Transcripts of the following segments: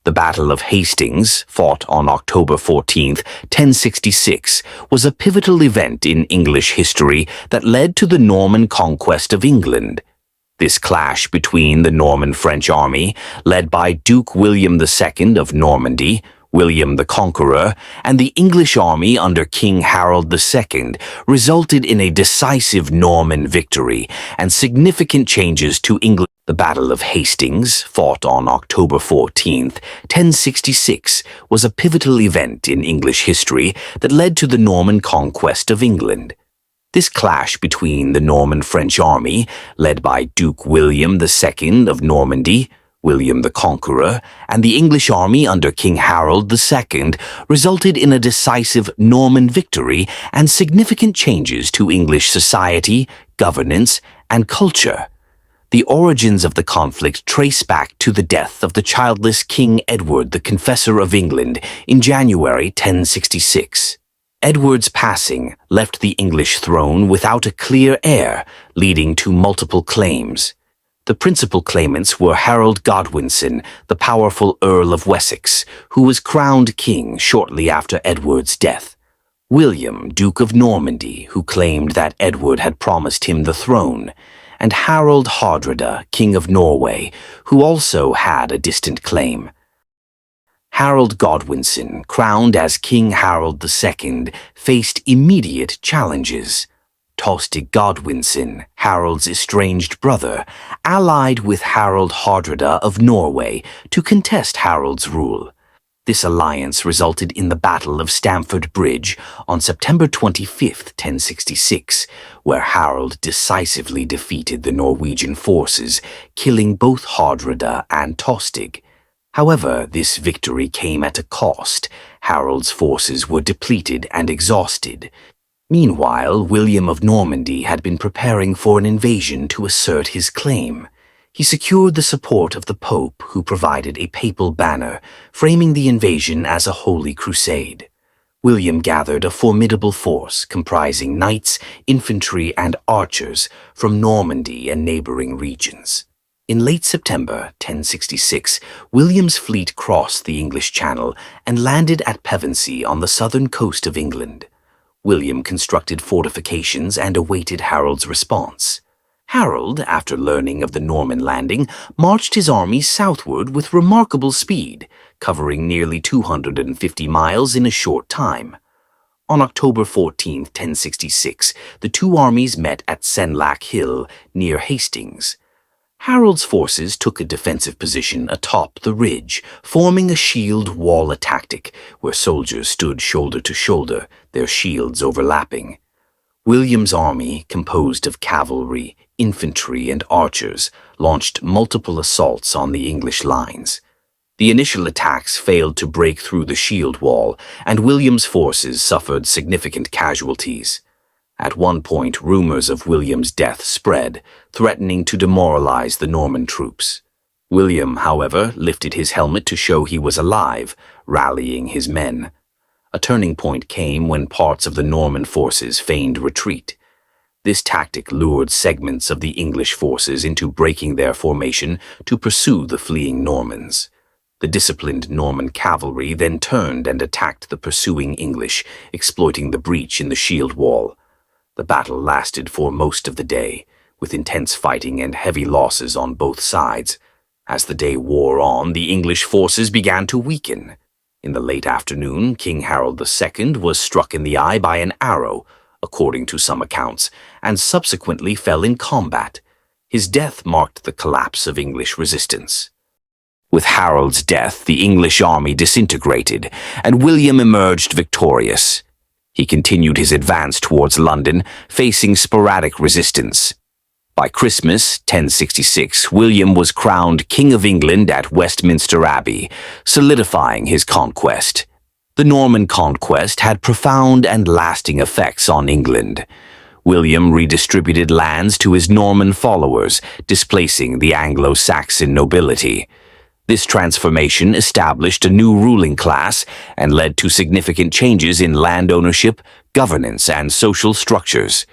The Battle of Hastings, fought on October 14, 1066, was a pivotal event in English history that led to the Norman Conquest of England. This clash between the Norman-French army, led by Duke William II of Normandy, William the Conqueror, and the English army under King Harold II, resulted in a decisive Norman victory and significant changes to England. The Battle of Hastings, fought on October 14, 1066, was a pivotal event in English history that led to the Norman Conquest of England. This clash between the Norman-French army, led by Duke William II of Normandy, William the Conqueror, and the English army under King Harold II, resulted in a decisive Norman victory and significant changes to English society, governance, and culture. The origins of the conflict trace back to the death of the childless King Edward the Confessor of England in January 1066. Edward's passing left the English throne without a clear heir, leading to multiple claims. The principal claimants were Harold Godwinson, the powerful Earl of Wessex, who was crowned king shortly after Edward's death; William, Duke of Normandy, who claimed that Edward had promised him the throne; and Harold Hardrada, King of Norway, who also had a distant claim. Harold Godwinson, crowned as King Harold II, faced immediate challenges. Tostig Godwinson, Harold's estranged brother, allied with Harold Hardrada of Norway to contest Harold's rule. This alliance resulted in the Battle of Stamford Bridge on September 25, 1066, where Harold decisively defeated the Norwegian forces, killing both Hardrada and Tostig. However, this victory came at a cost. Harold's forces were depleted and exhausted. Meanwhile, William of Normandy had been preparing for an invasion to assert his claim. He secured the support of the Pope, who provided a papal banner, framing the invasion as a holy crusade. William gathered a formidable force comprising knights, infantry, and archers from Normandy and neighboring regions. In late September 1066, William's fleet crossed the English Channel and landed at Pevensey on the southern coast of England. William constructed fortifications and awaited Harold's response. Harold, after learning of the Norman landing, marched his army southward with remarkable speed, covering nearly 250 miles in a short time. On October 14, 1066, the two armies met at Senlac Hill, near Hastings. Harold's forces took a defensive position atop the ridge, forming a shield wall tactic, where soldiers stood shoulder to shoulder, their shields overlapping. William's army, composed of cavalry, infantry, and archers, launched multiple assaults on the English lines. The initial attacks failed to break through the shield wall, and William's forces suffered significant casualties. At one point, rumors of William's death spread, threatening to demoralize the Norman troops. William, however, lifted his helmet to show he was alive, rallying his men. A turning point came when parts of the Norman forces feigned retreat. This tactic lured segments of the English forces into breaking their formation to pursue the fleeing Normans. The disciplined Norman cavalry then turned and attacked the pursuing English, exploiting the breach in the shield wall. The battle lasted for most of the day, with intense fighting and heavy losses on both sides. As the day wore on, the English forces began to weaken. In the late afternoon, King Harold II was struck in the eye by an arrow, according to some accounts, and subsequently fell in combat. His death marked the collapse of English resistance. With Harold's death, the English army disintegrated, and William emerged victorious. He continued his advance towards London, facing sporadic resistance. By Christmas 1066, William was crowned King of England at Westminster Abbey, solidifying his conquest. The Norman Conquest had profound and lasting effects on England. William redistributed lands to his Norman followers, displacing the Anglo-Saxon nobility. This transformation established a new ruling class and led to significant changes in land ownership, governance, and social structures.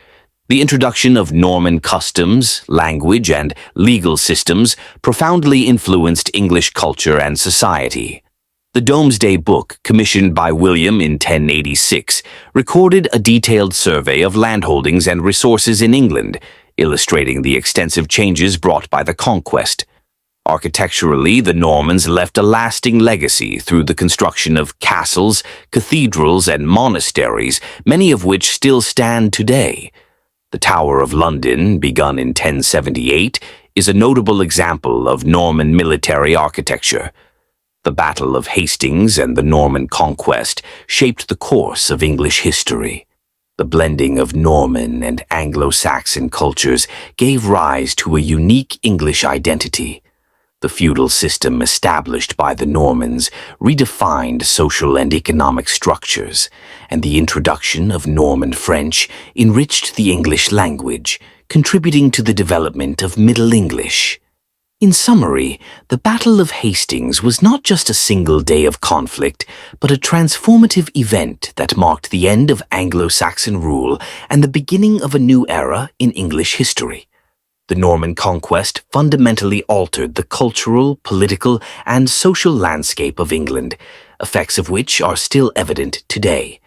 The introduction of Norman customs, language, and legal systems profoundly influenced English culture and society. The Domesday Book, commissioned by William in 1086, recorded a detailed survey of landholdings and resources in England, illustrating the extensive changes brought by the conquest. Architecturally, the Normans left a lasting legacy through the construction of castles, cathedrals, and monasteries, many of which still stand today. The Tower of London, begun in 1078, is a notable example of Norman military architecture. The Battle of Hastings and the Norman Conquest shaped the course of English history. The blending of Norman and Anglo-Saxon cultures gave rise to a unique English identity. The feudal system established by the Normans redefined social and economic structures, and the introduction of Norman French enriched the English language, contributing to the development of Middle English. In summary, the Battle of Hastings was not just a single day of conflict, but a transformative event that marked the end of Anglo-Saxon rule and the beginning of a new era in English history. The Norman Conquest fundamentally altered the cultural, political, and social landscape of England, effects of which are still evident today.